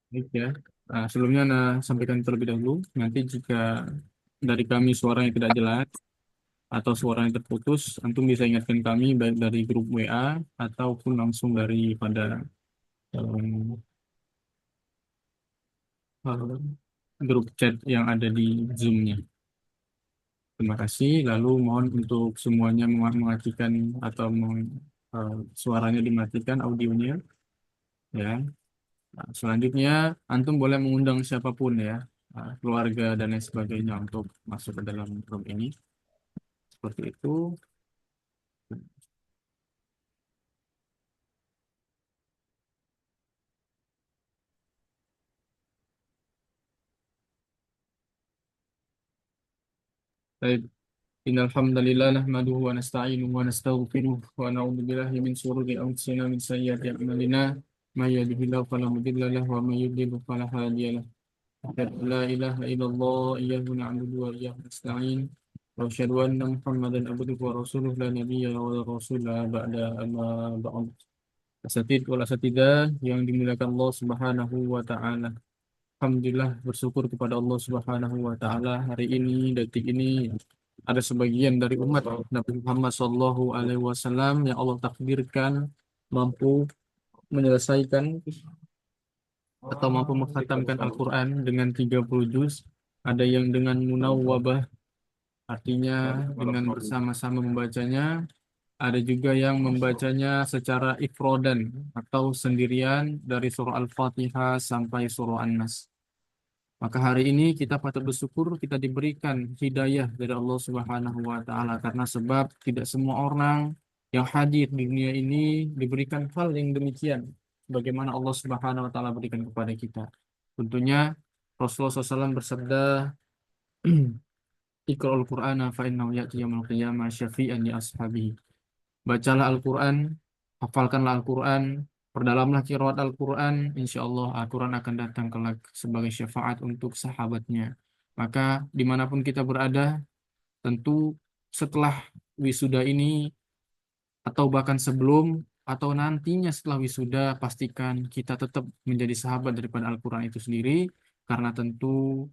Baik ya. Sebelumnya sampaikan terlebih dahulu. Nanti jika dari kami suaranya tidak jelas atau suaranya terputus, antum bisa ingatkan kami baik dari grup WA ataupun langsung daripada um, uh, grup chat yang ada di Zoom-nya. Terima kasih. Lalu mohon untuk semuanya mematikan atau suaranya dimatikan, audionya, ya. Selanjutnya, antum boleh mengundang siapapun ya, keluarga dan lain sebagainya untuk masuk ke dalam grup ini. Seperti itu. Baik. Innal hamdalillah nahmaduhu wa nasta'inuhu wa nastaghfiruh wa na'udzu billahi min shururi anfusina min sayyiati a'malina may yahdihillahu fala mudilla lahu wa may yudlil fala hadiya lahu. Asyhadu an la ilaha illallah iyyahu na'budu wa iyyahu nasta'in wa asyhadu anna Muhammadan abduhu wa rasuluhu la nabiyya wa la rasula ba'da amma ba'd. Asatid wal asatidah yang dimuliakan Allah Subhanahu wa taala. Alhamdulillah bersyukur kepada Allah Subhanahu wa taala hari ini detik ini ada sebagian dari umat Nabi Muhammad Shallallahu alaihi wasallam yang Allah takdirkan mampu menyelesaikan atau mampu menghatamkan Al-Qur'an dengan 30 juz, ada yang dengan munawwabah artinya dengan bersama-sama membacanya, ada juga yang membacanya secara ifrodan atau sendirian dari surah Al-Fatihah sampai surah An-Nas. Maka hari ini kita patut bersyukur kita diberikan hidayah dari Allah Subhanahu wa taala karena sebab tidak semua orang yang hadir di dunia ini diberikan hal yang demikian bagaimana Allah Subhanahu wa taala berikan kepada kita. Tentunya Rasulullah SAW bersabda, Iqra'ul Qur'ana fa innahu ya'ti yaumil qiyamah syafi'an li ashabihi. Bacalah Al-Quran, hafalkanlah Al-Quran, perdalalamlah qiraat Al-Quran, insya Allah Al-Quran akan datang kelak sebagai syafaat untuk sahabatnya. Maka dimanapun kita berada, tentu setelah wisuda ini atau bahkan sebelum atau nantinya setelah wisuda, pastikan kita tetap menjadi sahabat daripada Al-Quran itu sendiri, karena tentu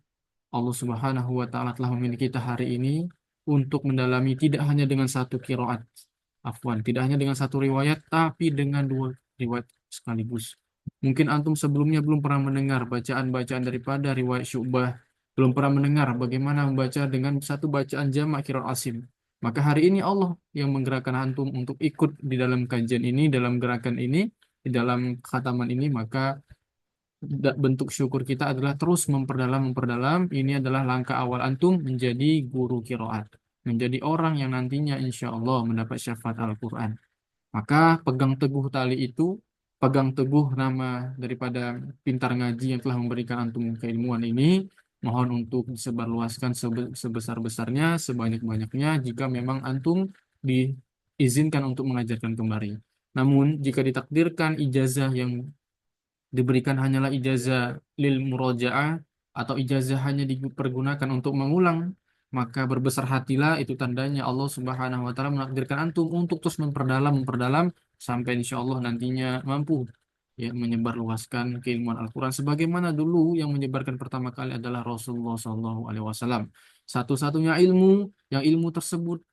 Allah Subhanahu wa taala telah memilih kita hari ini untuk mendalami tidak hanya dengan satu kiroat, afwan, tidak hanya dengan satu riwayat, tapi dengan dua riwayat sekaligus. Mungkin antum sebelumnya belum pernah mendengar bacaan-bacaan daripada riwayat Syu'bah, belum pernah mendengar bagaimana membaca dengan satu bacaan jamak qiraat asim. Maka hari ini Allah yang menggerakkan antum untuk ikut di dalam kajian ini, dalam gerakan ini, di dalam khataman ini, maka bentuk syukur kita adalah terus memperdalam, memperdalam. Ini adalah langkah awal antum menjadi guru kiroat, menjadi orang yang nantinya insya Allah mendapat syafaat Al-Quran. Maka pegang teguh tali itu, pegang teguh nama daripada pintar ngaji yang telah memberikan antum keilmuan ini. Mohon untuk disebarluaskan sebesar-besarnya, sebanyak-banyaknya jika memang antum diizinkan untuk mengajarkan kembali. Namun, jika ditakdirkan ijazah yang diberikan hanyalah ijazah lil murojaah atau ijazah hanya dipergunakan untuk mengulang, maka berbesar hatilah itu tandanya Allah Subhanahu wa taala menakdirkan antum untuk terus memperdalam memperdalam sampai insya Allah nantinya mampu ya menyebarluaskan keilmuan Al-Quran sebagaimana dulu yang menyebarkan pertama kali adalah Rasulullah SAW. Satu-satunya ilmu yang ilmu tersebut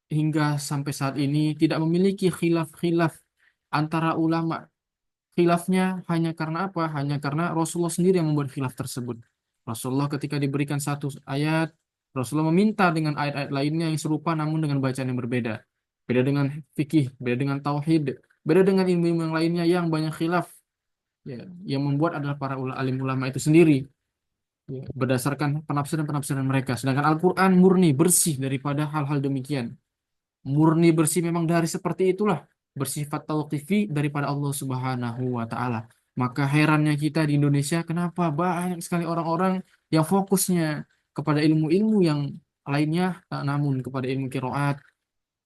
hingga sampai saat ini tidak memiliki khilaf-khilaf antara ulama. Khilafnya hanya karena apa? Hanya karena Rasulullah sendiri yang membuat khilaf tersebut. Rasulullah ketika diberikan satu ayat, Rasulullah meminta dengan ayat-ayat lainnya yang serupa namun dengan bacaan yang berbeda. Beda dengan fikih, beda dengan tauhid, beda dengan ilmu-ilmu yang lainnya yang banyak khilaf. Ya, yang membuat adalah para alim ulama itu sendiri. Ya, berdasarkan penafsiran-penafsiran mereka. Sedangkan Al-Quran murni, bersih daripada hal-hal demikian. Murni bersih memang dari seperti itulah, bersifat tauqifi daripada Allah Subhanahu wa taala. Maka herannya kita di Indonesia kenapa banyak sekali orang-orang yang fokusnya kepada ilmu-ilmu yang lainnya, namun kepada ilmu kiroat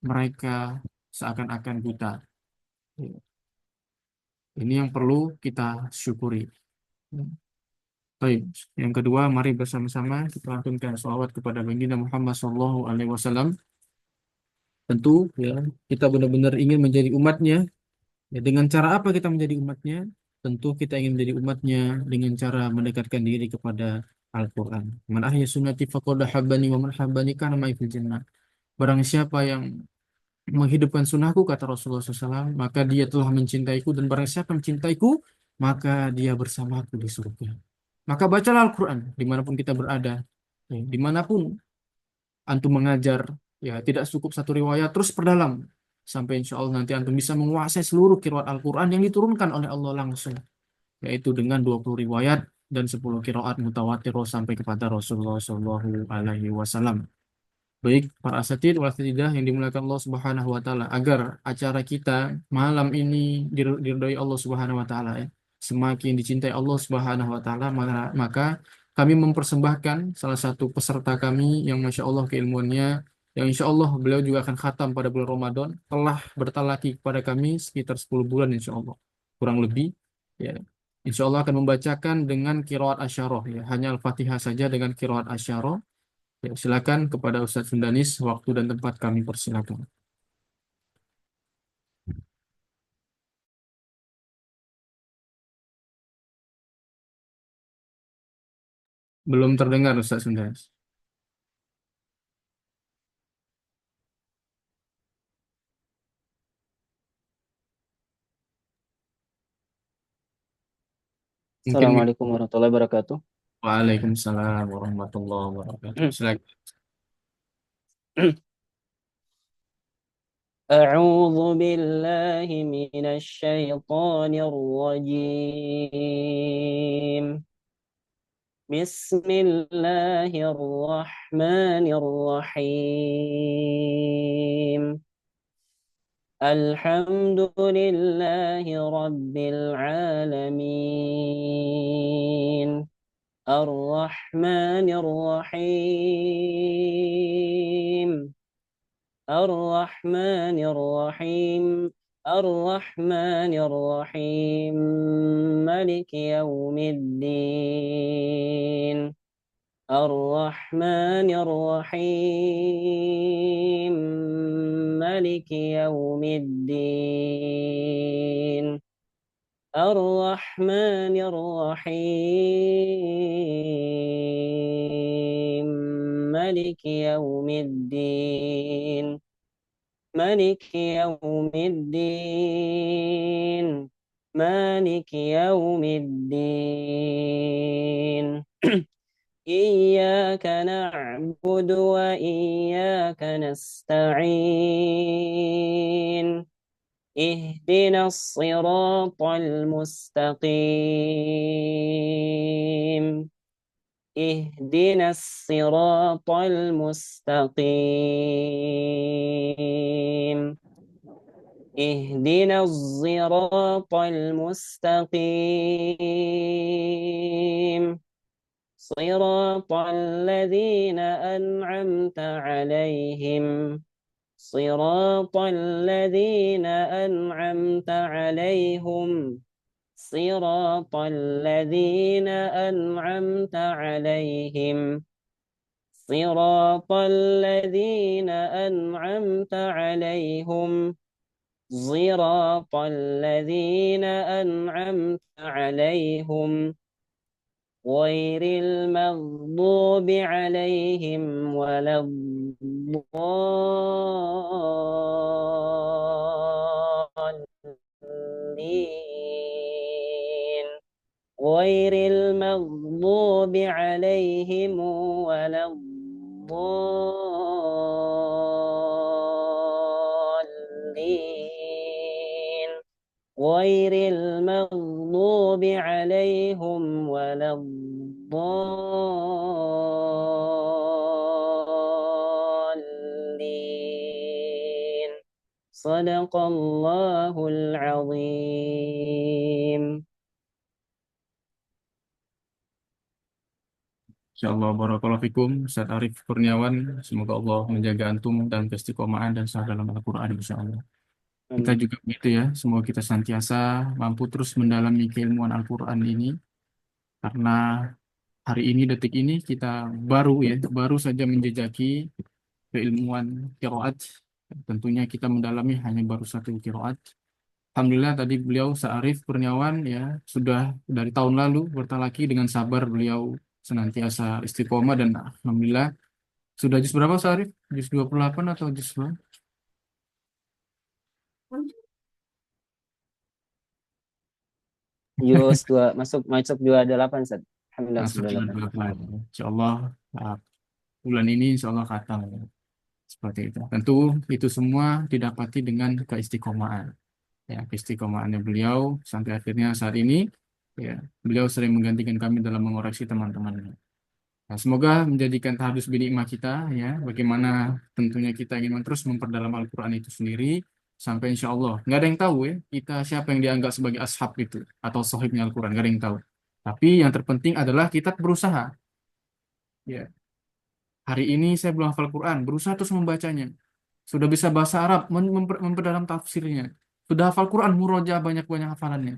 mereka seakan-akan buta. Ini yang perlu kita syukuri. Baik, yang kedua, mari bersama-sama kita lantunkan sholawat kepada baginda Muhammad SAW. Tentu ya kita benar-benar ingin menjadi umatnya. Ya, dengan cara apa kita menjadi umatnya? tentu kita ingin menjadi umatnya dengan cara mendekatkan diri kepada Al-Quran. Man ahya sunnati faqad habbani wa man habbani kana ma'i fil jannah. Barang siapa yang menghidupkan sunnahku, kata Rasulullah SAW, maka dia telah mencintaiku, dan barang siapa mencintaiku, maka dia bersamaku di surga. Maka bacalah Al-Quran dimanapun kita berada. Ya, dimanapun antum mengajar, ya tidak cukup satu riwayat, terus perdalam. Sampai insya Allah nanti antum bisa menguasai seluruh qiraat Al-Quran yang diturunkan oleh Allah langsung. Yaitu dengan 20 riwayat dan 10 qiraat mutawatir sampai kepada Rasulullah SAW. Baik para asatid wal asatidah yang dimuliakan Allah Subhanahu wa taala, agar acara kita malam ini diridhoi Allah Subhanahu wa taala, ya. Semakin dicintai Allah Subhanahu wa taala, maka kami mempersembahkan salah satu peserta kami yang Masya Allah keilmuannya, yang Insya Allah beliau juga akan khatam pada bulan Ramadan, telah bertalaki kepada kami sekitar 10 bulan Insya Allah kurang lebih, ya. Insya Allah akan membacakan dengan qiraat asyarah, ya, hanya Al-Fatihah saja dengan qiraat asyarah. Ya, silakan kepada Ustadz Sundanis, waktu dan tempat kami persilakan. Belum terdengar Ustadz Sundanis. Mungkin Assalamualaikum warahmatullahi wabarakatuh. Waalaikumsalam warahmatullahi wabarakatuh. Silakan. أعوذ بالله من الشيطان الرجيم. بسم الله الرحمن الرحيم. الحمد لله رب العالمين. الرحمن الرحيم. الرحمن الرحيم. الرحمن الرحيم. ملك يوم الدين. الرحمن الرحيم. ملك يوم الدين. الرحمن الرحيم. ملك يوم الدين. ملك يوم الدين. مالك يوم الدين. إياك نعبد وإياك نستعين. اهدنا الصراط المستقيم. اهدنا الصراط المستقيم. اهدنا الصراط المستقيم. صراط الذين أنعمت عليهم. صراط الذين أنعمت عليهم. صراط الذين أنعمت عليهم. صراط الذين أنعمت عليهم. صراط الذين أنعمت عليهم غير المغضوب عليهم ولا الضالين. غير المغضوب عليهم ولا الضالين. غير المغضوب عليهم ولا الضالين. صدق الله العظيم. Insyaallah barakallahu fikum Ustaz Arif Kurniawan. Semoga Allah menjaga antum dan keistiqomahan dan sahih dalam Al-Quran insyaallah. Kita Amin. juga begitu ya. Semoga kita senantiasa mampu terus mendalami keilmuan Al-Quran ini. Karena hari ini, detik ini kita baru saja menjejaki keilmuan qiraat. Tentunya kita mendalami hanya baru satu qiraat. Alhamdulillah tadi beliau Sa'arif Kurniawan ya sudah dari tahun lalu bertalaki dengan sabar beliau senantiasa istiqomah dan alhamdulillah sudah juz berapa Sa'arif? Juz 28 atau juz berapa? Jus dua masuk masuk 28 Ustaz. Alhamdulillah masuk Masuk dua bulan delapan. 8. Insyaallah ah, bulan ini insyaallah khatam ya. Seperti itu. Tentu itu semua didapati dengan keistiqomahan. Ya, keistiqomahannya beliau sampai akhirnya saat ini ya beliau sering menggantikan kami dalam mengoreksi teman-temannya. Nah, semoga menjadikan tahadus binikmah kita ya, bagaimana tentunya kita ingin terus memperdalam Al-Quran itu sendiri sampai insya Allah nggak ada yang tahu ya kita siapa yang dianggap sebagai ashab itu atau sohibnya Al-Quran nggak ada yang tahu. Tapi yang terpenting adalah kita berusaha. Ya, hari ini saya belum hafal Quran, berusaha terus membacanya. Sudah bisa bahasa Arab, memperdalam tafsirnya. Sudah hafal Quran, murojaah banyak-banyak hafalannya.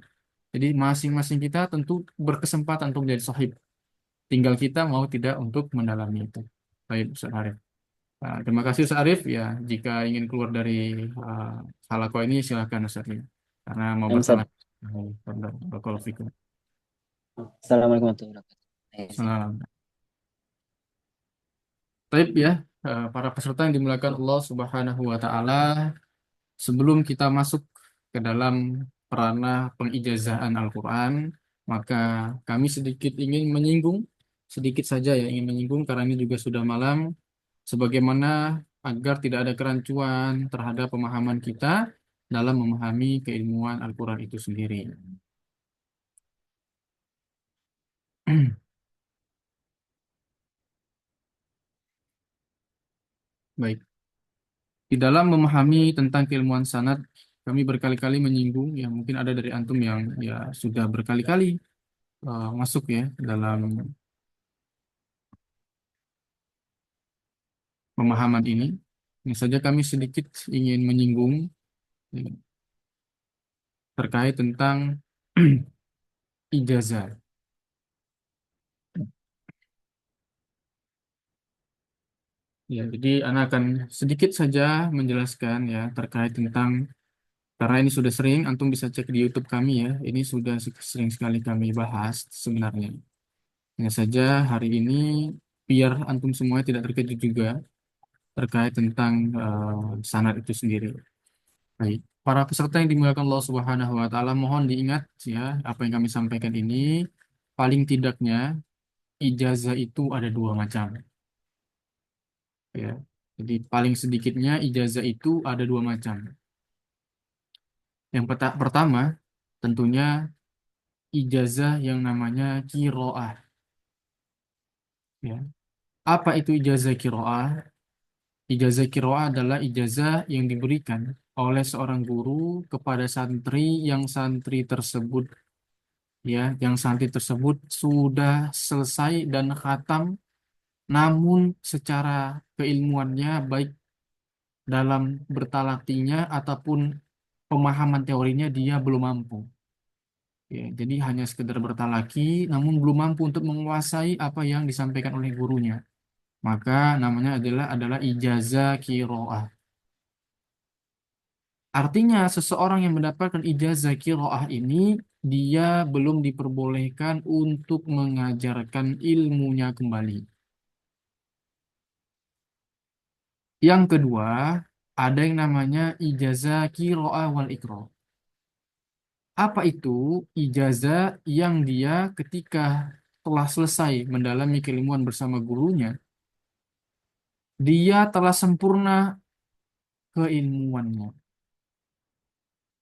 Jadi masing-masing kita tentu berkesempatan untuk menjadi sahib. Tinggal kita mau tidak untuk mendalami itu. Baik, Ustaz Arif. Nah, terima kasih Ustaz Arif. Ya, jika ingin keluar dari uh, halaqah ini silakan Ustaz ya. Karena mau Ustaz. bersalah. Barakallahu fikum. Assalamualaikum warahmatullahi wabarakatuh. Salam. Baik ya, para peserta yang dimuliakan Allah Subhanahu wa taala, sebelum kita masuk ke dalam ranah pengijazahan Al-Quran, maka kami sedikit ingin menyinggung, sedikit saja ya, ingin menyinggung karena ini juga sudah malam, sebagaimana agar tidak ada kerancuan terhadap pemahaman kita dalam memahami keilmuan Al-Quran itu sendiri. Baik, di dalam memahami tentang keilmuan sanad, kami berkali-kali menyinggung, ya mungkin ada dari antum yang ya sudah berkali-kali masuk ya dalam pemahaman ini. Ini saja kami sedikit ingin menyinggung ya, terkait tentang ijazah. Ya, jadi Ana akan sedikit saja menjelaskan ya terkait tentang karena ini sudah sering, antum bisa cek di YouTube kami ya. Ini sudah sering sekali kami bahas sebenarnya. Hanya saja hari ini biar antum semua tidak terkejut juga terkait tentang sanad itu sendiri. Baik, para peserta yang dimuliakan Allah Subhanahu wa taala, mohon diingat ya apa yang kami sampaikan ini paling tidaknya ijazah itu ada dua macam ya. Jadi paling sedikitnya ijazah itu ada dua macam. Yang pertama tentunya ijazah yang namanya kiroah ya. Apa itu ijazah kiroah? Ijazah kiroah adalah ijazah yang diberikan oleh seorang guru kepada santri yang santri tersebut ya, yang santri tersebut sudah selesai dan khatam, namun secara keilmuannya baik dalam bertalaktinya ataupun pemahaman teorinya dia belum mampu. Ya, jadi hanya sekedar bertalaki, namun belum mampu untuk menguasai apa yang disampaikan oleh gurunya. Maka namanya adalah ijazah kiroah. Artinya seseorang yang mendapatkan ijazah kiroah ini dia belum diperbolehkan untuk mengajarkan ilmunya kembali. Yang kedua, ada yang namanya ijazah kiroah wal ikro. Apa itu? Ijazah yang dia ketika telah selesai mendalami keilmuan bersama gurunya, dia telah sempurna keilmuannya.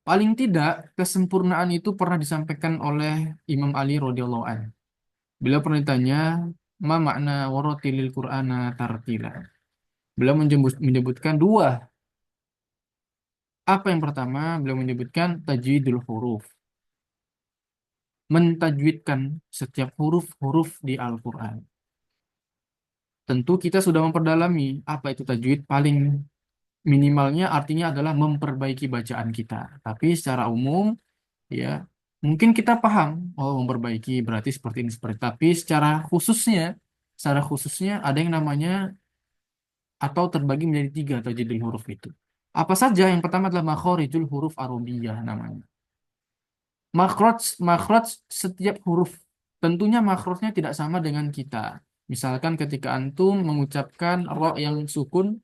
Paling tidak, kesempurnaan itu pernah disampaikan oleh Imam Ali radhiyallahu anhu. Beliau pernah ditanya, ma makna waratilil Qur'ana tartila. Beliau menyebutkan dua. Apa yang pertama? Beliau menyebutkan tajwidul huruf. Mentajwidkan setiap huruf-huruf di Al-Quran. Tentu kita sudah memperdalami apa itu tajwid. Paling minimalnya artinya adalah memperbaiki bacaan kita. Tapi secara umum, ya mungkin kita paham, oh memperbaiki berarti seperti ini seperti. Tapi secara khususnya ada yang namanya atau terbagi menjadi tiga tajwidul huruf itu. Apa saja? Yang pertama adalah makhorijul huruf arabiyah namanya. Makhraj, makhraj setiap huruf. Tentunya makhrajnya tidak sama dengan kita. Misalkan ketika antum mengucapkan ro yang sukun,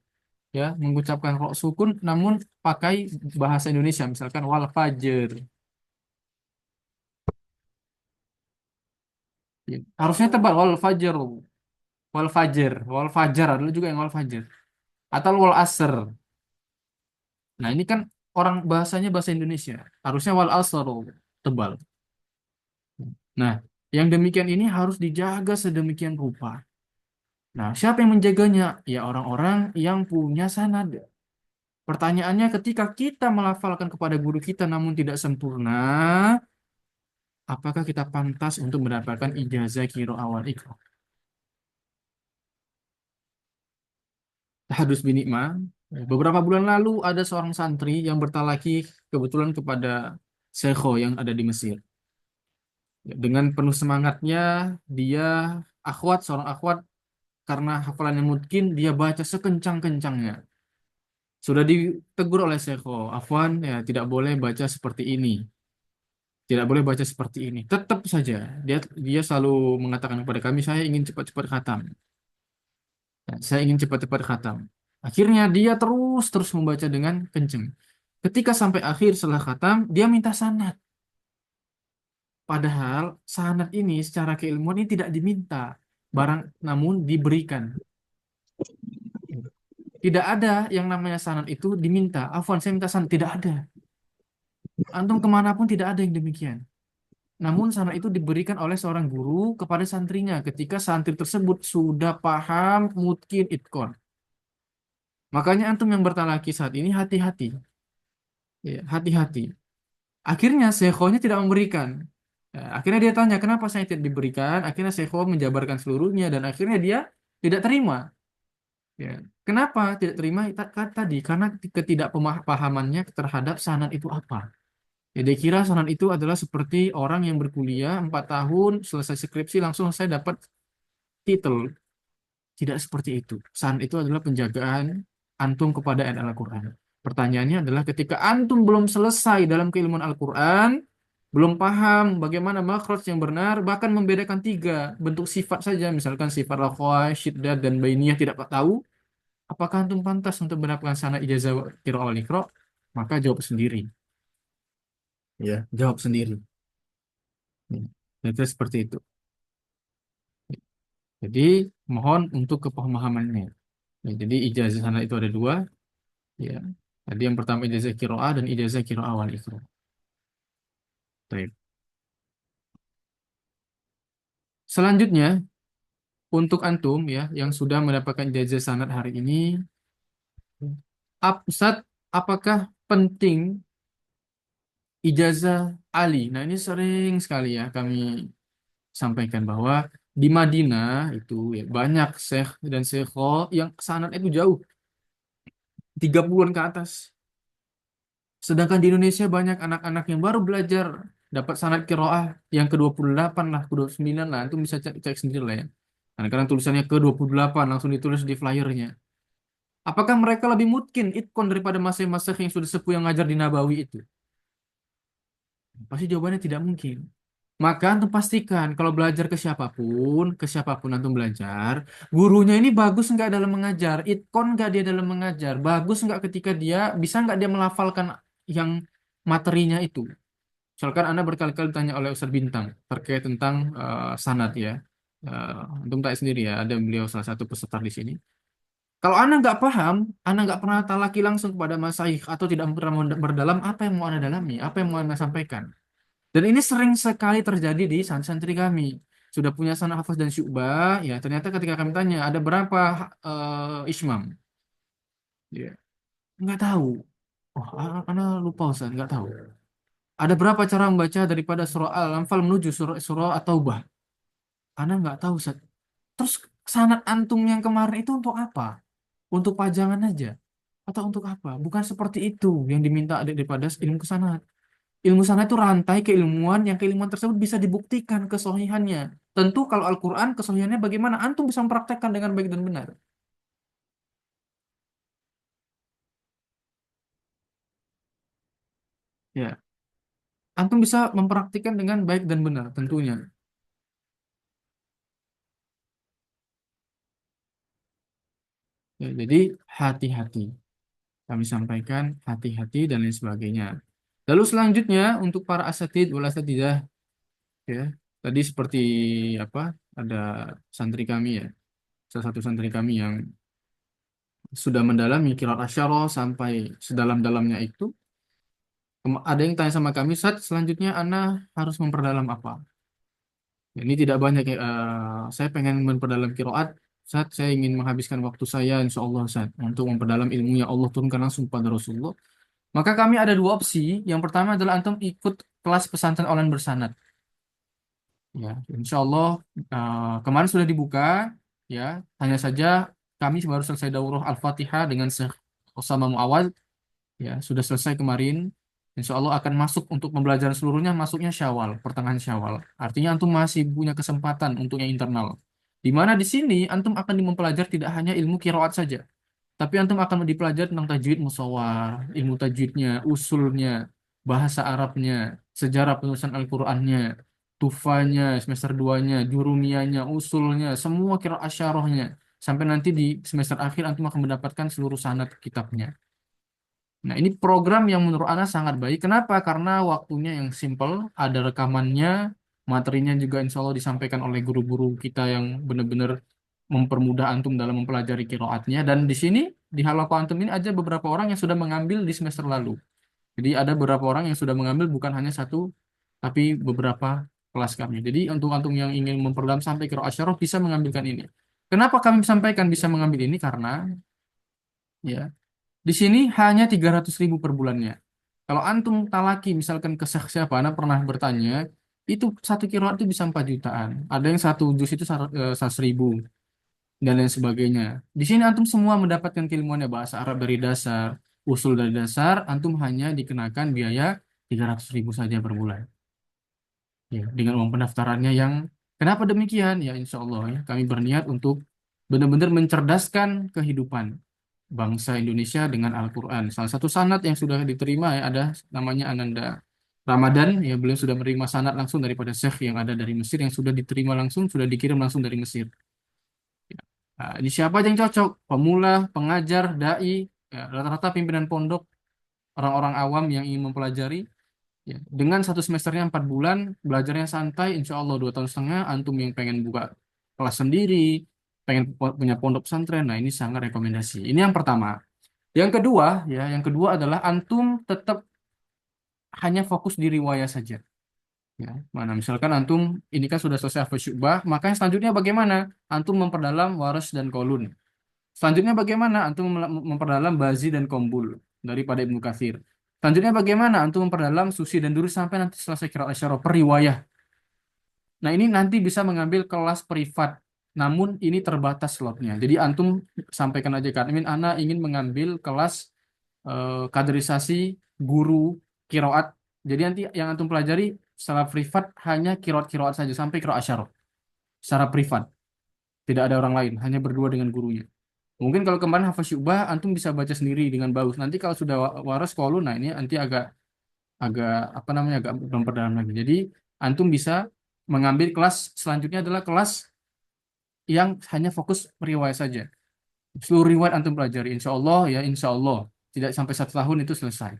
ya, mengucapkan ro sukun, namun pakai bahasa Indonesia, misalkan wal fajr. Ya, harusnya tebal wal fajr, wal fajar adalah juga yang wal fajr. Atau wal asr. Nah ini kan orang bahasanya bahasa Indonesia. Harusnya wal asr tebal. Nah, yang demikian ini harus dijaga sedemikian rupa. Nah, siapa yang menjaganya? Ya orang-orang yang punya sanad. Pertanyaannya ketika kita melafalkan kepada guru kita namun tidak sempurna, apakah kita pantas untuk mendapatkan ijazah qiro awal ikhra? Tahadus binikma. Beberapa bulan lalu ada seorang santri yang bertalaki kebetulan kepada Sekho yang ada di Mesir. Dengan penuh semangatnya, dia seorang akhwat, karena hafalannya mungkin, dia baca sekencang-kencangnya. Sudah ditegur oleh Sekho, Afwan, ya tidak boleh baca seperti ini. Tidak boleh baca seperti ini. Tetap saja, dia dia selalu mengatakan kepada kami, saya ingin cepat-cepat khatam. Ya, saya ingin cepat-cepat khatam. Akhirnya dia terus membaca dengan kencang. Ketika sampai akhir setelah khatam, dia minta sanad. Padahal sanad ini secara keilmuan ini tidak diminta, barang namun diberikan. Tidak ada yang namanya sanad itu diminta. Afwan, saya minta sanad. Tidak ada. Antum kemanapun tidak ada yang demikian. Namun sanad itu diberikan oleh seorang guru kepada santrinya ketika santri tersebut sudah paham mutkin itkon. Makanya antum yang bertalaki saat ini hati-hati. Ya, hati-hati. Akhirnya sekhonya tidak memberikan. Ya, akhirnya dia tanya, kenapa saya tidak diberikan? Akhirnya sekho menjabarkan seluruhnya dan akhirnya dia tidak terima. Ya. Kenapa tidak terima? Tadi karena ketidakpahamannya terhadap sanad itu apa. Ya, dia kira sanad itu adalah seperti orang yang berkuliah 4 tahun, selesai skripsi langsung saya dapat titel. Tidak seperti itu. Sanad itu adalah penjagaan antum kepada ayat Al-Quran. Pertanyaannya adalah ketika antum belum selesai dalam keilmuan Al-Quran, belum paham bagaimana makhraj yang benar, bahkan membedakan 3 bentuk sifat saja, misalkan sifat rakhwah, syiddad, dan bainiyah tidak tahu, apakah antum pantas untuk mendapatkan sana ijazah qiraah wal iqra? Maka jawab sendiri. Ya, jawab sendiri. Ya, itu seperti itu. Jadi mohon untuk kepemahamannya. Ya, jadi ijazah sana itu ada 2. Ya. Jadi yang pertama ijazah qiraah dan ijazah qiraah wal iqra. Baik. Selanjutnya untuk antum ya yang sudah mendapatkan ijazah sanad hari ini, Ustaz, apakah penting ijazah Ali? Nah, ini sering sekali ya kami sampaikan bahwa di Madinah itu ya, banyak syekh dan syekho yang sanad itu jauh 30-an ke atas. Sedangkan di Indonesia banyak anak-anak yang baru belajar dapat sanad qiraah yang ke-28 lah, ke-29 lah. Itu bisa cek sendiri lah ya. Kadang-kadang tulisannya ke-28 langsung ditulis di flyernya. Apakah mereka lebih mungkin itkon daripada masing-masing yang sudah sepuh yang ngajar di Nabawi itu? Pasti jawabannya tidak mungkin. Maka antum pastikan kalau belajar ke siapapun antum belajar, gurunya ini bagus nggak dalam mengajar, itkon nggak dia dalam mengajar, bagus nggak ketika dia bisa nggak dia melafalkan yang materinya itu. Misalkan Anda berkali-kali ditanya oleh Ustadz Bintang terkait tentang sanad ya. Antum tahu sendiri ya, ada beliau salah satu peserta di sini. Kalau Anda nggak paham, Anda nggak pernah talaki langsung kepada masyayikh atau tidak pernah berdalam, apa yang mau Anda dalami, apa yang mau Anda sampaikan. Dan ini sering sekali terjadi di santri kami. Sudah punya sanad hafaz dan syu'bah, ya ternyata ketika kami tanya, ada berapa ismam? Ya, nggak tahu. Oh, Anda lupa Ustaz, nggak tahu. Ada berapa cara membaca daripada surah Al-Anfal menuju surah At-Taubah? Anda nggak tahu Ustaz. Terus sanad antum yang kemarin itu untuk apa? Untuk pajangan aja? Atau untuk apa? Bukan seperti itu yang diminta daripada ilmu kesanad. Ilmu sana itu rantai keilmuan yang keilmuan tersebut bisa dibuktikan kesohihannya. Tentu kalau Al-Quran kesohihannya bagaimana? Antum bisa mempraktekkan dengan baik dan benar. Ya, antum bisa mempraktikkan dengan baik dan benar tentunya. Ya, jadi hati-hati. Kami sampaikan hati-hati dan lain sebagainya. Lalu selanjutnya untuk para asatid wal asatidah, ya. Tadi seperti apa? Ada santri kami ya, salah satu santri kami yang sudah mendalami qiraat asyarah sampai sedalam-dalamnya itu. Ada yang tanya sama kami, Ustaz, selanjutnya Ana harus memperdalam apa? Ya, ini tidak banyak ya. Saya pengen memperdalam qiraat. Ustaz, saya ingin menghabiskan waktu saya, insya Allah, Ustaz, untuk memperdalam ilmu yang Allah turunkan langsung pada Rasulullah. Maka kami ada dua opsi. Yang pertama adalah antum ikut kelas pesantren online bersanad. Ya, insya Allah kemarin sudah dibuka. Ya, hanya saja kami baru selesai daurah Al-Fatihah dengan Syekh Osama Muawad. Ya, sudah selesai kemarin. Insya Allah akan masuk untuk pembelajaran seluruhnya masuknya Syawal, pertengahan Syawal. Artinya antum masih punya kesempatan untuk yang internal. Di mana di sini antum akan mempelajari tidak hanya ilmu qiraat saja, tapi antum akan dipelajari tentang tajwid musawwar, ilmu tajwidnya, usulnya, bahasa Arabnya, sejarah penulisan Al-Qur'annya, tufanya, semester 2-nya, jurumiyanya, usulnya, semua qiraat asyarahnya. Sampai nanti di semester akhir antum akan mendapatkan seluruh sanad kitabnya. Nah, ini program yang menurut Ana sangat baik. Kenapa? Karena waktunya yang simple, ada rekamannya, materinya juga insya Allah disampaikan oleh guru-guru kita yang benar-benar mempermudah antum dalam mempelajari kiroatnya. Dan di sini, di halaman antum ini aja beberapa orang yang sudah mengambil di semester lalu. Jadi ada beberapa orang yang sudah mengambil bukan hanya satu, tapi beberapa kelas kami. Jadi untuk antum yang ingin memperdalam sampai kiroat syarah bisa mengambilkan ini. Kenapa kami sampaikan bisa mengambil ini? Karena ya di sini hanya 300.000 per bulannya. Kalau antum talaki misalkan ke syekh siapa, Anda pernah bertanya, itu satu kiroat itu bisa 4 jutaan. Ada yang satu juz itu 100.000 dan lain sebagainya. Di sini antum semua mendapatkan keilmuannya bahasa Arab dari dasar, usul dari dasar, antum hanya dikenakan biaya 300.000 saja per bulan. Ya, dengan uang pendaftarannya yang kenapa demikian? Ya insya Allah ya, kami berniat untuk benar-benar mencerdaskan kehidupan bangsa Indonesia dengan Al-Quran. Salah satu sanad yang sudah diterima ya, ada namanya Ananda Ramadan, ya beliau sudah menerima sanad langsung daripada Syekh yang ada dari Mesir yang sudah diterima langsung, sudah dikirim langsung dari Mesir. Ya. Nah, ini siapa aja yang cocok? Pemula, pengajar, dai, ya, rata-rata pimpinan pondok, orang-orang awam yang ingin mempelajari. Ya, dengan satu semesternya 4 bulan, belajarnya santai, insya Allah 2 tahun setengah, antum yang pengen buka kelas sendiri, pengen punya pondok pesantren, nah ini sangat rekomendasi. Ini yang pertama. Yang kedua, ya, yang kedua adalah antum tetap hanya fokus di riwayah saja. Ya, mana misalkan antum ini kan sudah selesai hafal syu'bah, makanya selanjutnya bagaimana? Antum memperdalam waras dan kolun. Selanjutnya bagaimana? Antum memperdalam bazi dan kombul daripada Ibnu Katsir. Selanjutnya bagaimana? Antum memperdalam susi dan duri sampai nanti selesai qiraat asyara per riwayah. Nah, ini nanti bisa mengambil kelas privat. Namun ini terbatas slotnya. Jadi antum sampaikan aja ke admin, Ana ingin mengambil kelas kaderisasi guru kiroat. Jadi nanti yang antum pelajari secara privat hanya kiroat-kiroat saja sampai kiroat asyara. Secara privat. Tidak ada orang lain. Hanya berdua dengan gurunya. Mungkin kalau kemarin hafal syubah, antum bisa baca sendiri dengan bagus. Nanti kalau sudah waras qaulun, nah ini nanti agak agak apa namanya agak memperdalam lagi. Jadi antum bisa mengambil kelas selanjutnya adalah kelas yang hanya fokus riwayat saja. Seluruh riwayat antum pelajari, insya Allah ya insya Allah tidak sampai 1 tahun itu selesai.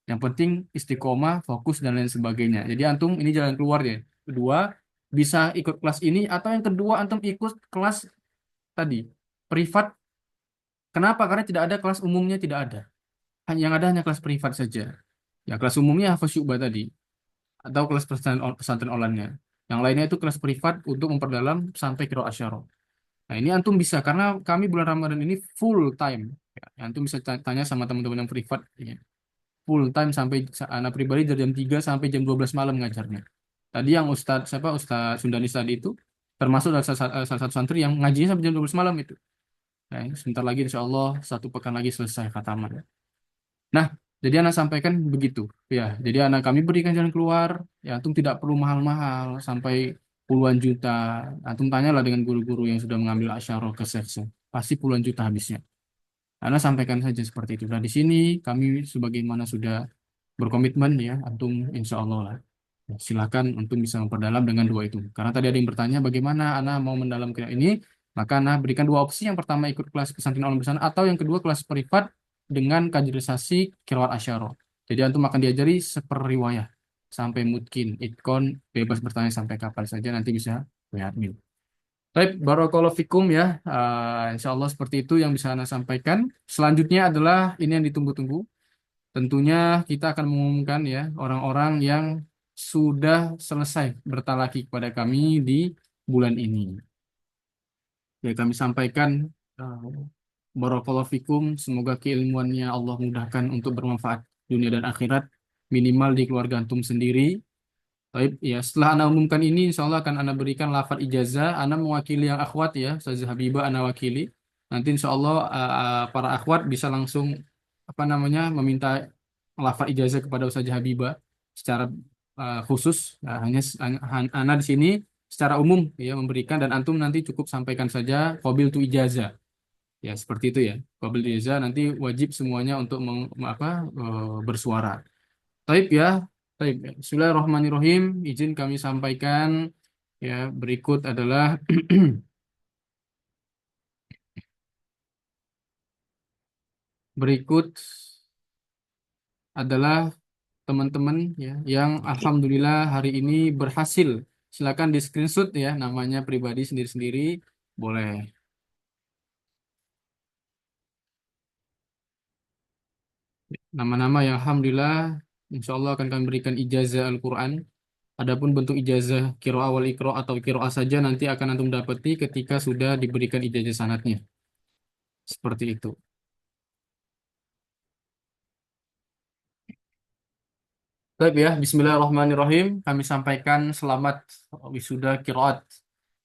Yang penting istiqomah, fokus dan lain sebagainya. Jadi antum ini jalan keluar ya. Kedua, bisa ikut kelas ini atau yang kedua antum ikut kelas tadi privat. Kenapa? Karena tidak ada kelas umumnya tidak ada. Yang ada hanya kelas privat saja. Ya kelas umumnya hafaz syu'bah tadi atau kelas pesantren online-nya. Yang lainnya itu kelas privat untuk memperdalam sampai qiraat asyara. Nah, ini antum bisa karena kami bulan Ramadan ini full time. Ya, antum bisa tanya sama teman-teman yang privat ya. Full time sampai anak pribadi dari jam 3 sampai jam 12 malam ngajarnya. Tadi yang Ustadz siapa Ustadz Sundanis tadi itu termasuk salah satu santri yang ngajinya sampai jam 12 malam itu. Nah, sebentar lagi insya Allah 1 pekan lagi selesai khataman. Nah, jadi anak sampaikan begitu. Ya, jadi anak kami berikan jalan keluar. Ya, antum tidak perlu mahal-mahal sampai puluhan juta. Antum tanyalah dengan guru-guru yang sudah mengambil asyarah ke seksi. Pasti puluhan juta habisnya. Anak sampaikan saja seperti itu. Nah, di sini kami sebagaimana sudah berkomitmen ya, antum insya Allah lah. Silakan untuk bisa memperdalam dengan dua itu. Karena tadi ada yang bertanya bagaimana Ana mau mendalam ke ini, maka Ana berikan dua opsi. Yang pertama ikut kelas pesantren online bersama, atau yang kedua kelas privat dengan kaderisasi qiraat asyara. Jadi antum akan diajari seperriwayah sampai mungkin itkon, bebas bertanya sampai kapan saja nanti bisa WA admin. Baik, barakallahu fikum ya. Insya Allah seperti itu yang bisa Ana sampaikan. Selanjutnya adalah ini yang ditunggu-tunggu. Tentunya kita akan mengumumkan ya orang-orang yang sudah selesai bertalaki kepada kami di bulan ini. Ya kami sampaikan uh, barakallahu fikum, semoga keilmuannya Allah mudahkan untuk bermanfaat dunia dan akhirat, minimal di keluarga antum sendiri. Baik, ya setelah Anda umumkan ini, insya Allah akan Anda berikan lafaz ijazah. Anda mewakili yang akhwat ya, Ustazah Habibah Anda wakili. Nanti insya Allah para akhwat bisa langsung apa namanya meminta lafaz ijazah kepada Ustazah Habibah secara khusus. Nah, Anda di sini secara umum ya memberikan, dan antum nanti cukup sampaikan saja qabil tu ijazah. Ya seperti itu ya. Qabil ijazah nanti wajib semuanya untuk bersuara. Taib ya. Taib. Bismillahirrahmanirrahim. Izin kami sampaikan ya, berikut adalah berikut adalah teman-teman ya yang alhamdulillah hari ini berhasil. Silakan di screenshot ya namanya pribadi sendiri-sendiri. Boleh. Nama-nama yang alhamdulillah insya Allah akan kami berikan ijazah Al-Quran. Adapun bentuk ijazah qiraah wal iqra atau qiraah saja nanti akan antum dapati ketika sudah diberikan ijazah sanadnya. Seperti itu. Baik ya, Bismillahirrahmanirrahim. Kami sampaikan selamat wisuda qiraat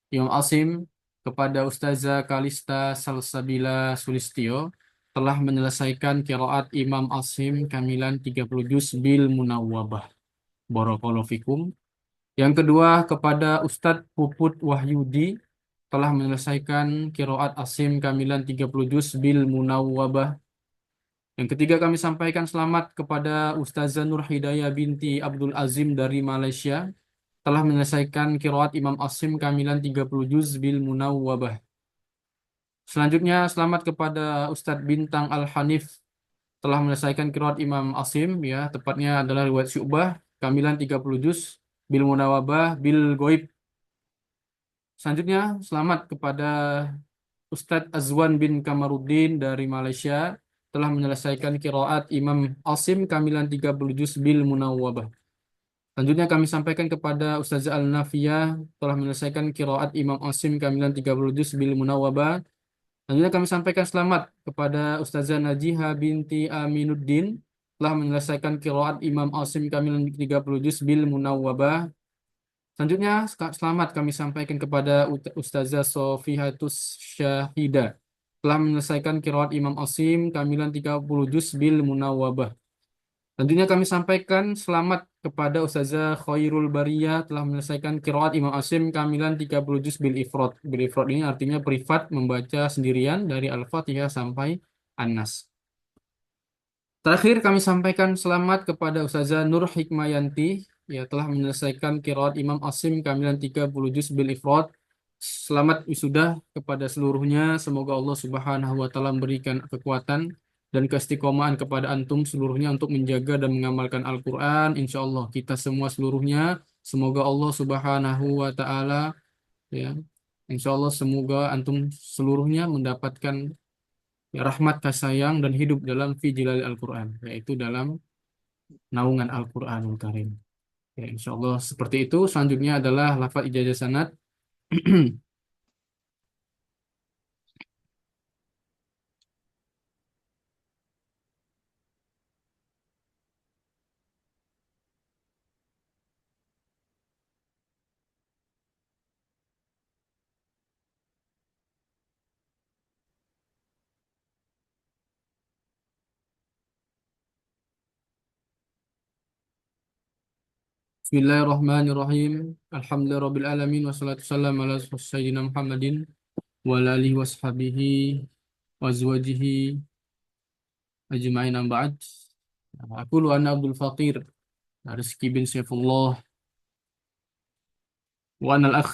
Imam Asim kepada Ustazah Kalista Salsabila Sulistyo, telah menyelesaikan qiraat Imam Asim kamilan 30 juz bil munawwabah. Barakallahu fikum. Yang kedua kepada Ustadz Puput Wahyudi, telah menyelesaikan qiraat Asim kamilan 30 juz bil munawwabah. Yang ketiga kami sampaikan selamat kepada Ustazah Nur Hidayah binti Abdul Azim dari Malaysia, telah menyelesaikan qiraat Imam Asim kamilan 30 juz bil munawwabah. Selanjutnya selamat kepada Ustadz Bintang Al-Hanif, telah menyelesaikan qiraat Imam Asim ya, tepatnya adalah riwayat Syu'bah kamilan 30 juz bil munawwabah bil goib. Selanjutnya selamat kepada Ustadz Azwan bin Kamaruddin dari Malaysia, telah menyelesaikan qiraat Imam Asim kamilan 30 juz bil munawwabah. Selanjutnya kami sampaikan kepada Ustazah Al-Nafiyah, telah menyelesaikan qiraat Imam Asim kamilan 30 juz bil munawwabah. Selanjutnya kami sampaikan selamat kepada Ustazah Najiha binti Aminuddin, telah menyelesaikan qiraat Imam Asim kamilan 30 juz bil munawwabah. Selanjutnya selamat kami sampaikan kepada Ustazah Sofihatus Syahidah, telah menyelesaikan qiraat Imam Asim kamilan 30 juz bil munawwabah. Selanjutnya kami sampaikan selamat kepada Ustazah Khairul Bariyah, telah menyelesaikan qiraat Imam Asim kamilan 30 juz bil ifrad. Bil ifrad ini artinya privat, membaca sendirian dari Al-Fatihah sampai An-Nas. Terakhir kami sampaikan selamat kepada Ustazah Nur Hikmayanti, ya telah menyelesaikan qiraat Imam Asim kamilan 30 juz bil ifrad. Selamat wisuda kepada seluruhnya. Semoga Allah Subhanahu wa taala memberikan kekuatan dan keistiqomahan kepada antum seluruhnya untuk menjaga dan mengamalkan Al-Qur'an. Insya Allah kita semua seluruhnya, semoga Allah Subhanahu wa taala ya, insya Allah semoga antum seluruhnya mendapatkan ya, rahmat kasih sayang dan hidup dalam fi jilal Al-Quran, yaitu dalam naungan Al-Quranul Karim. Ya, insya Allah seperti itu. Selanjutnya adalah lafaz ijazah sanad. Bismillahirrahmanirrahim. Alhamdulillahirabbil alamin wassalatu wassalamu ala sayyidina Muhammadin wa ala alihi washabihi wa azwajihi ajma'in amma ba'd. Aku lu ana Abdul Fakir, Rizky bin Saifullah, wa ana al-akh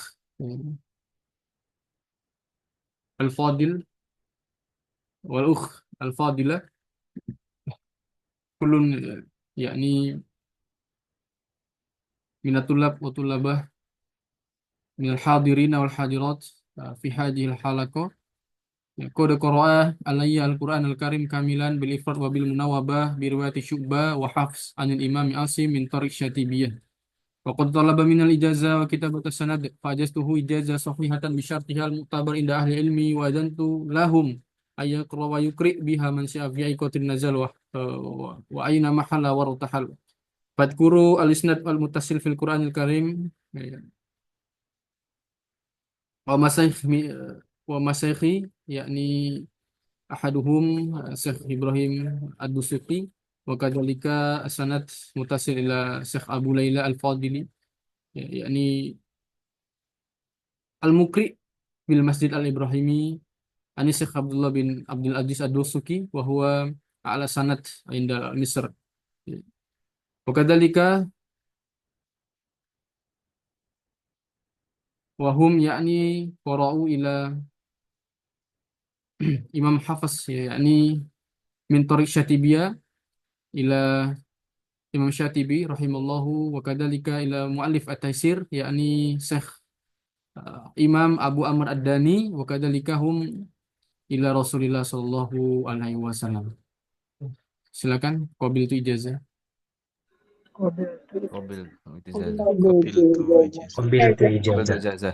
al-fadil wal ukh al-fadilah kullun yakni minatulab wa tulabah minal hadirina wal hadirat fi hadhil halaqah. Qad qara'a alayya al-Qur'an al-Karim kamilan bil ifrad wa bil munawabah bi riwayati Syu'bah wa Hafs anil Imam Asim min tariq Syatibiyah. Wa qad talaba minal ijazah wa kitabat as-sanad fa ajastuhu ijazah sahihatan bi syartiha al-mu'tabar inda ahli ilmi wa ajantu lahum ay yaqra wa yukri biha man sya'a fi iqatin nazal wa aina mahalla wa rutahal. Fadkuru al-isnad al-muttasil fil Qur'anil Karim wa masaikh wa masaikhi yakni ahaduhum Syekh Ibrahim Ad-Dusuqi wa kadzalika sanad mutasil ila Syekh Abu Laila Al-Fadili yakni Al-Mukri bil Masjid Al-Ibrahimi ani Syekh Abdullah bin Abdul Aziz Ad-Dusuqi wa huwa ala sanad inda Misr wa kadzalika wa hum yakni qara'u ila Imam Hafiz yakni min tariq Syatibiyah ila Imam Syatibi rahimallahu wa kadzalika ila muallif at-Taisir yakni Syekh Imam Abu Amr Ad-Dani wa kadzalika hum ila Rasulillah sallallahu alaihi wasallam. Silakan qabil itu ijazah. قبل إجازة قبلت إجازة قبلت قبلت إجازة. إجازة.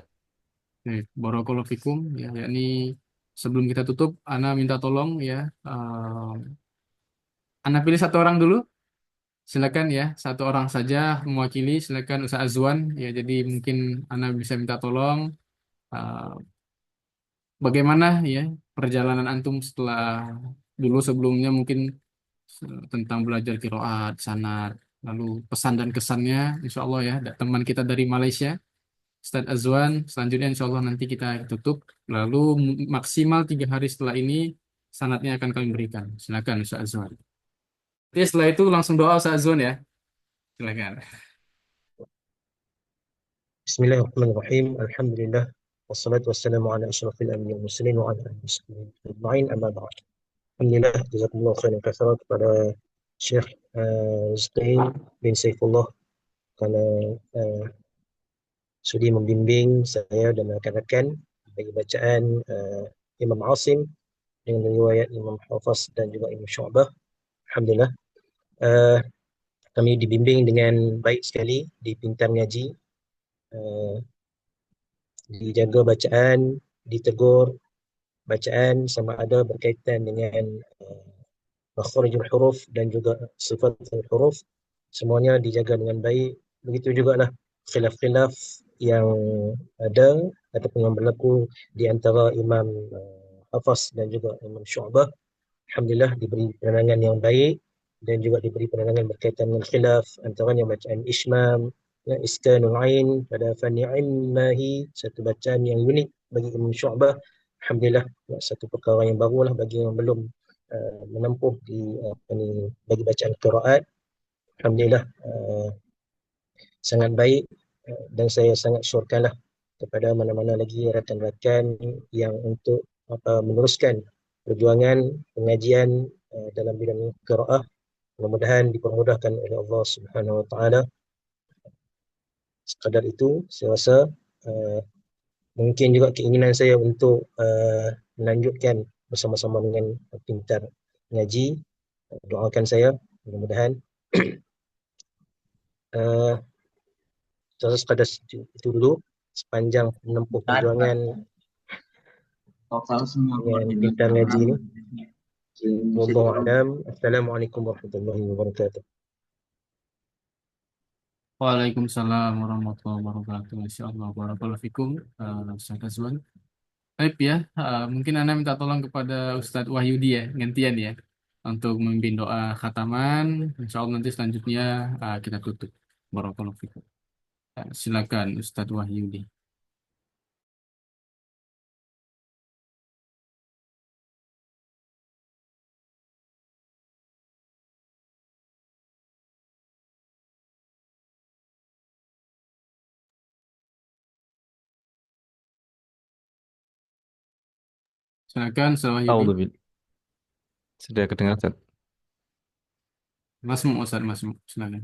Barakallahu fikum ya yakni sebelum kita tutup ana minta tolong ya ana pilih satu orang dulu. Silakan ya, satu orang saja mewakili. Silakan Ustaz Azwan ya. Jadi mungkin ana bisa minta tolong uh, bagaimana ya perjalanan antum setelah dulu sebelumnya mungkin tentang belajar kiroat, sanad, lalu pesan dan kesannya, insya Allah ya, ada teman kita dari Malaysia, Ustaz Azwan. Selanjutnya insya Allah nanti kita tutup, lalu maksimal 3 hari setelah ini sanadnya akan kami berikan. Silakan Ustaz Azwan. Jadi setelah itu langsung doa Ustaz Azwan ya, silakan. بسم الله الرحمن الرحيم الحمد لله والصلاة والسلام على أشرف الأنبياء والمرسلين وعلى آله وصحبه أجمعين أما بعد. الحمد لله جزاكم الله khairan katsiran kepada Syekh Rizqi bin Saifullah kerana sudi membimbing saya dan rakan-rakan bagi bacaan Imam Asim dengan riwayat Imam Hafiz dan juga Imam Syu'bah. Alhamdulillah kami dibimbing dengan baik sekali di Pintar Ngaji, dijaga bacaan, ditegur bacaan sama ada berkaitan dengan makharijul huruf dan juga sifatul huruf, semuanya dijaga dengan baik. Begitu jugalah khilaf-khilaf yang ada ataupun yang berlaku di antara Imam Hafiz dan juga Imam Syu'bah. Alhamdulillah diberi penerangan yang baik dan juga diberi penerangan berkaitan dengan khilaf, antaranya bacaan Ishmam, Iskanul Ain pada Fani Immahi, satu bacaan yang unik bagi Imam Syu'bah. Alhamdulillah satu perkara yang barulah bagi yang belum menempuh di bagi bacaan qiraat. Alhamdulillah sangat baik dan saya sangat syurkanlah kepada mana-mana lagi rakan-rakan yang untuk meneruskan perjuangan pengajian dalam bidang qiraah. Mudah-mudahan dipermudahkan oleh Allah Subhanahu Wa Taala. Sekadar itu saya rasa mungkin juga keinginan saya untuk melanjutkan bersama-sama dengan Pintar Ngaji. Doakan saya mudah-mudahan sekadar itu dulu sepanjang menempuh perjuangan dengan Pintar Ngaji ini. Wallahu a'lam. Assalamualaikum warahmatullahi wabarakatuh. Waalaikumsalam warahmatullahi wabarakatuh. Insyaallah barakallahu fikum Ustaz Azwan. Baik ya, mungkin Anda minta tolong kepada Ustadz Wahyudi ya, gantian ya, untuk memimpin doa khataman. Insya Allah nanti selanjutnya kita tutup. Barakallahu fikum. Silakan Ustadz Wahyudi. Silakan Ustaz Wahyudi. A'udzu bil- Sudah kedengar, Ustaz? Masmu Ustaz, Masmu. Silakan.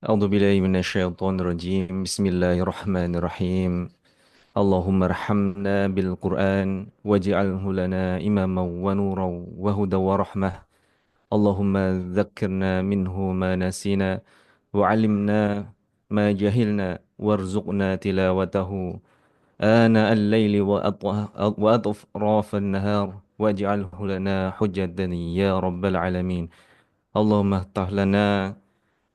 A'udzu billahi minasyaitonir rajim. Bismillahirrahmanirrahim. Allahumma arhamna bil Qur'an waj'alhu lana imaman wa nuran wa hudan wa rahmah. Allahumma dzakkirna minhu ma nasina wa 'allimna ma jahilna warzuqna tilawatahu ana al-laili wa atraf an-nahar waj'alhu lana hujjatan ya rabbal alamin. Allahumma iftah lana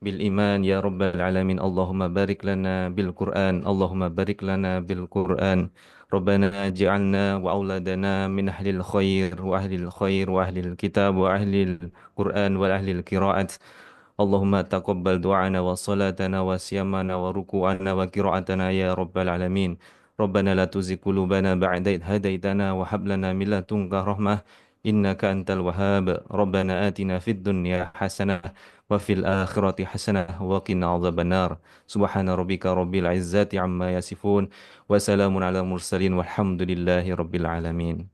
bil iman ya rabbal alamin. Allahumma barik lana bil Qur'an. Allahumma barik lana bil Qur'an. Rabbana ja'alna wa auladana min ahlil khair wa ahlil khair wa ahlil kitab wa ahlil Qur'an wa ahlil qiraat. Allahumma taqabbal du'ana wa salatana wa siyamana wa ruku'ana wa qira'atana ya rabbal alamin. Rabbana la tuzigh qulubana ba'da idh hadaitana wa hab lana min ladunka rahmah innaka antal wahhab. Rabbana atina fid dunya hasanah wa fil akhirati hasanah wa qina adzabannar. Subhana rabbika rabbil izzati amma yasifun wa salamun ala mursalin walhamdulillahi rabbil alamin.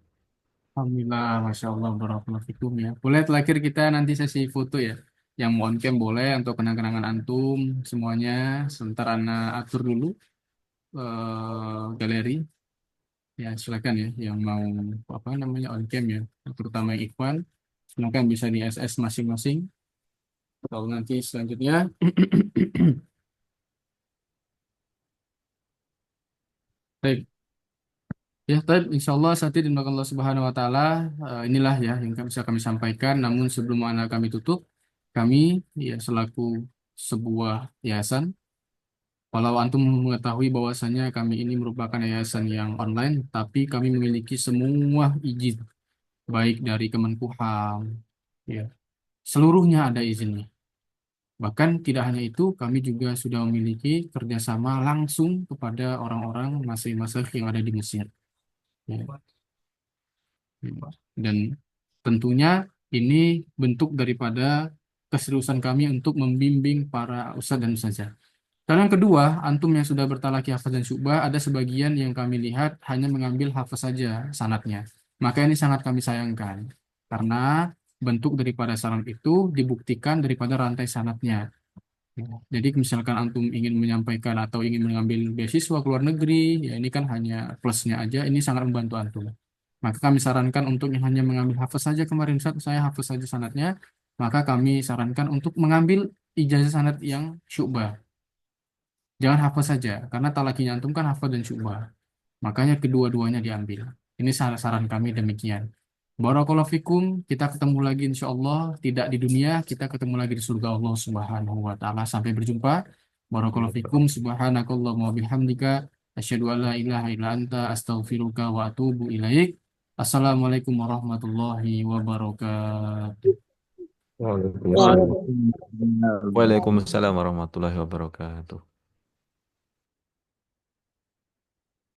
Alhamdulillah, Masya Allah, barakallahu fikum ya. Boleh terakhir kita nanti sesi foto ya. Yang mau on cam boleh untuk kenang-kenangan antum semuanya. Sebentar Ana atur dulu galeri. Ya, silakan ya yang mau apa namanya on cam ya, terutama yang Ikhwan. Silakan bisa di SS masing-masing. Kalau nanti selanjutnya baik. Ya, Taib, insya Allah saat ini dimakan Allah Subhanahu Wa Taala. Inilah ya yang bisa kami sampaikan. Namun sebelum anak kami tutup, kami ya selaku sebuah yayasan, walau antum mengetahui bahwasanya kami ini merupakan yayasan yang online, tapi kami memiliki semua izin, baik dari Kemenkumham, ya seluruhnya ada izinnya. Bahkan tidak hanya itu, kami juga sudah memiliki kerjasama langsung kepada orang-orang masing-masing yang ada di Mesir. Ya. Dan tentunya ini bentuk daripada keseriusan kami untuk membimbing para ustadz dan ustazah. Dan yang kedua, antum yang sudah bertalaki hafaz dan syubah, ada sebagian yang kami lihat hanya mengambil hafaz saja sanatnya. Maka ini sangat kami sayangkan. Karena bentuk daripada sanad itu dibuktikan daripada rantai sanatnya. Jadi misalkan antum ingin menyampaikan atau ingin mengambil beasiswa ke luar negeri, ya ini kan hanya plusnya aja, ini sangat membantu antum. Maka kami sarankan untuk yang hanya mengambil hafaz saja kemarin Ustaz, saya hafaz saja sanatnya, maka kami sarankan untuk mengambil ijazah sanad yang syu'bah. Jangan hafaz saja, karena talakinya antum kan hafaz dan syu'bah. Makanya kedua-duanya diambil. Ini saran kami demikian. Barakallahu fikum, kita ketemu lagi insya Allah, tidak di dunia, kita ketemu lagi di surga Allah Subhanahu wa taala. Sampai berjumpa. Barakallahu fikum, subhanakallahumma wa bihamdika, asyhadu an la ilaha illa anta, astaghfiruka wa atubu ilaik. Assalamualaikum warahmatullahi wabarakatuh. Waalaikumsalam. Waalaikumsalam warahmatullahi wabarakatuh.